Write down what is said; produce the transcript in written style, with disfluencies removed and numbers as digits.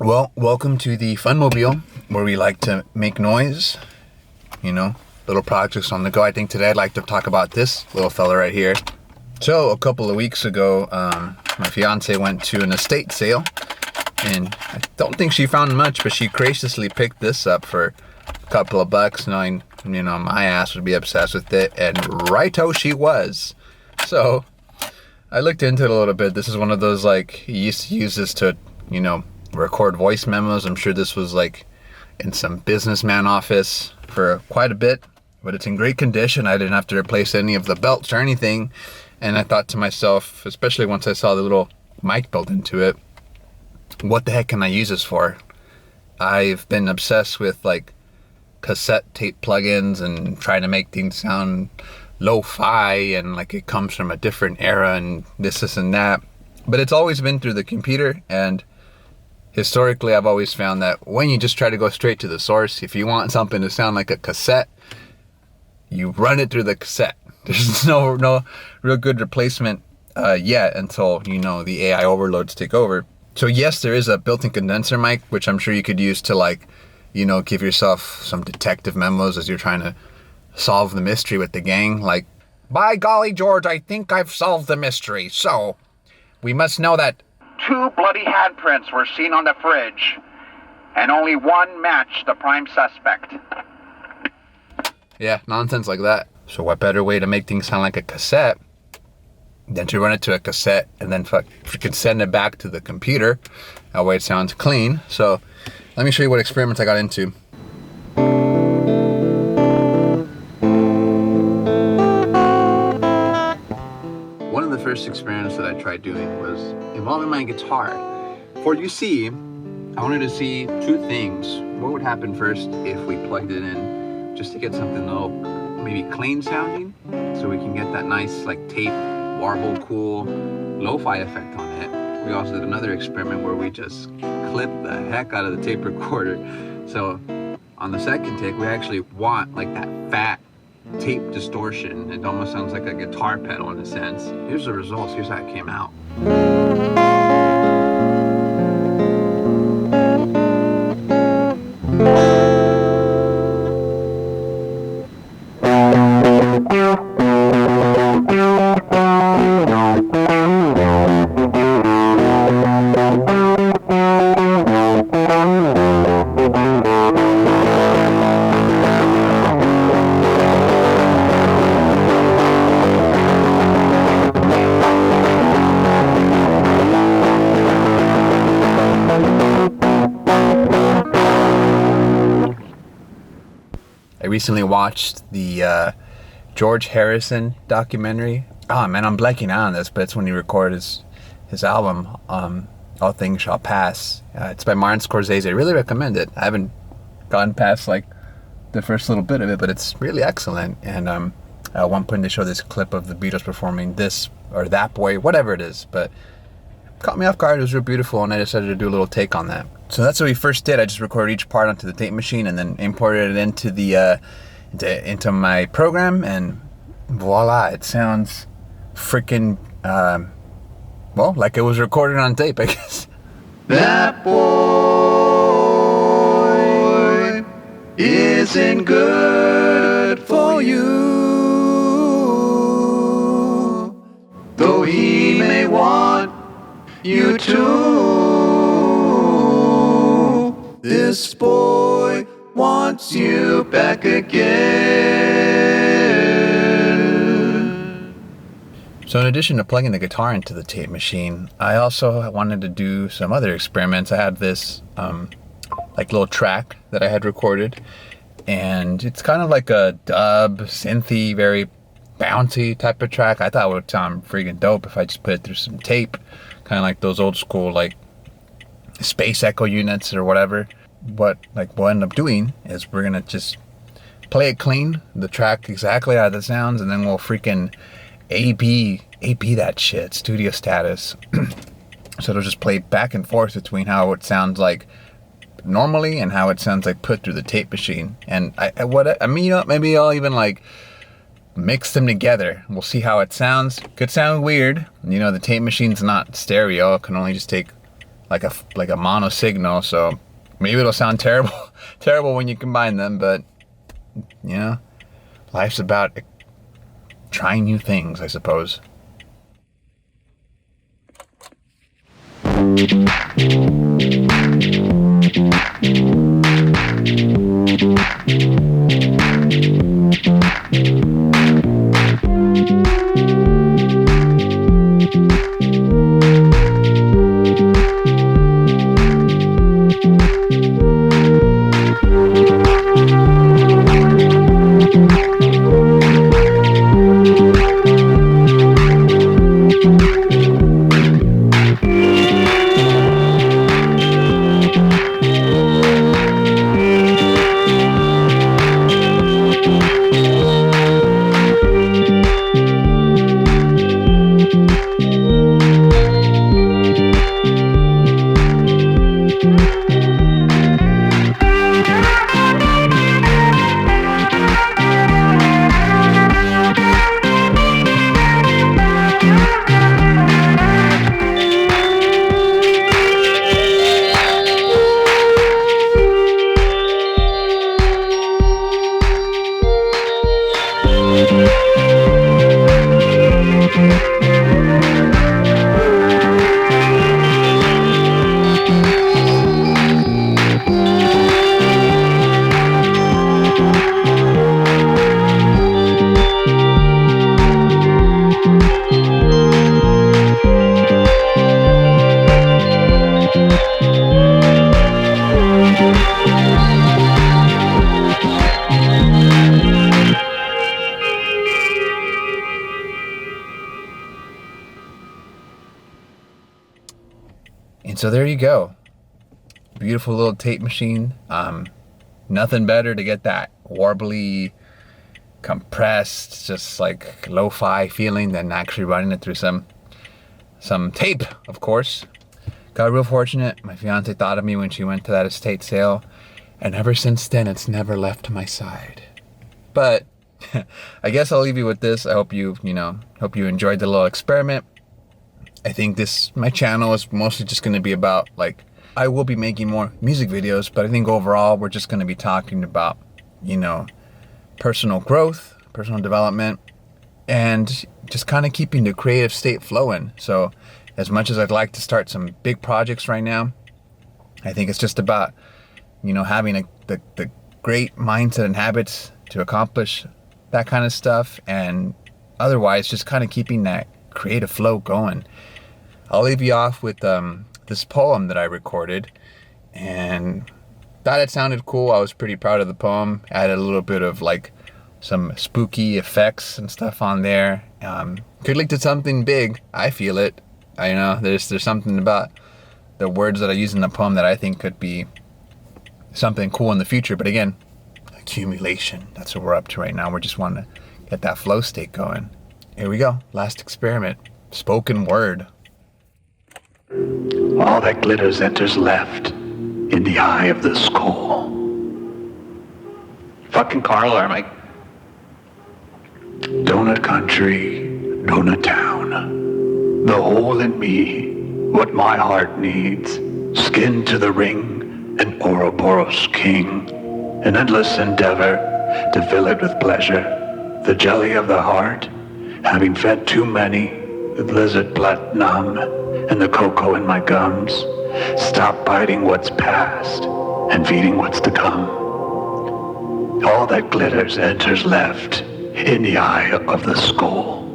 Well, welcome to the Funmobile, where we like to make noise, little projects on the go. I think today I'd like to talk about this little fella right here. So, a couple of weeks ago, my fiance went to an estate sale, and I don't think she found much, but she graciously picked this up for a couple of bucks, knowing, my ass would be obsessed with it, and righto she was. So, I looked into it a little bit. This is one of those, you used to use this to, record voice memos. I'm sure this was in some businessman office for quite a bit, but it's in great condition. I didn't have to replace any of the belts or anything. And I thought to myself, especially once I saw the little mic built into it, what the heck can I use this for? I've been obsessed with cassette tape plugins and trying to make things sound lo-fi and like it comes from a different era and this and that. But it's always been through the computer, and historically, I've always found that when you just try to go straight to the source, if you want something to sound like a cassette, you run it through the cassette. There's no real good replacement yet until, the AI overloads take over. So yes, there is a built-in condenser mic, which I'm sure you could use to give yourself some detective memos as you're trying to solve the mystery with the gang. By golly, George, I think I've solved the mystery. So we must know that 2 bloody handprints were seen on the fridge, and only one matched the prime suspect. Yeah, nonsense like that. So what better way to make things sound like a cassette than to run it to a cassette and then freaking send it back to the computer? That way it sounds clean. So let me show you what experiments I got into. One of the first experiments that I tried doing was involving my guitar. For you see, I wanted to see 2 things. What would happen first if we plugged it in just to get something a little maybe clean sounding, so we can get that nice tape, warble, cool, lo-fi effect on it. We also did another experiment where we just clipped the heck out of the tape recorder. So on the second take, we actually want that fat tape distortion. It almost sounds like a guitar pedal in a sense. Here's the results. Here's how it came out. I recently watched the George Harrison documentary. Oh man, I'm blanking out on this, but it's when he recorded his album, All Things Shall Pass. It's by Martin Scorsese. I really recommend it. I haven't gone past the first little bit of it, but it's really excellent. And at one point they show this clip of the Beatles performing This or That Boy, whatever it is, but caught me off guard. It was real beautiful, and I decided to do a little take on that. So that's what we first did. I just recorded each part onto the tape machine and then imported it into the into my program, and voila, it sounds freaking like it was recorded on tape, I guess. That boy isn't good for you, though he may want you to. This boy wants you back again. So in addition to plugging the guitar into the tape machine, I also wanted to do some other experiments. I had this little track that I had recorded, and it's kind of like a dub, synthy, very bouncy type of track. I thought it would sound freaking dope if I just put it through some tape, kind of like those old school space echo units or whatever. What we'll end up doing is we're gonna just play it clean, the track exactly how it sounds, and then we'll freaking A/B that shit, studio status. So it'll just play back and forth between how it sounds like normally and how it sounds put through the tape machine. And maybe I'll even mix them together. We'll see how it sounds. Could sound weird. The tape machine's not stereo. It can only just take like a mono signal, so maybe it'll sound terrible when you combine them, but you know, life's about trying new things, I suppose. And so there you go. Beautiful little tape machine. Nothing better to get that warbly, compressed, just like lo-fi feeling than actually running it through some tape, of course. Got real fortunate. My fiance thought of me when she went to that estate sale, and ever since then it's never left my side. But I guess I'll leave you with this. I hope you enjoyed the little experiment. I think my channel is mostly just going to be about, like, I will be making more music videos, but I think overall we're just going to be talking about, personal growth, personal development, and just kind of keeping the creative state flowing. So as much as I'd like to start some big projects right now, I think it's just about, having the great mindset and habits to accomplish that kind of stuff, and otherwise just kind of keeping that creative flow going. I'll leave you off with this poem that I recorded, and thought it sounded cool. I was pretty proud of the poem. Added a little bit of like some spooky effects and stuff on there. Could lead to something big. I feel it. I know there's something about the words that I use in the poem that I think could be something cool in the future. But again, accumulation. That's what we're up to right now. We're just wanting to get that flow state going. Here we go. Last experiment. Spoken word. All that glitters enters left in the eye of the skull. Fucking car alarm. Donut country, donut town. The hole in me, what my heart needs. Skin to the ring, an Ouroboros king. An endless endeavor to fill it with pleasure. The jelly of the heart, having fed too many with lizard platinum and the cocoa in my gums. Stop biting what's past and feeding what's to come. All that glitters enters left in the eye of the skull.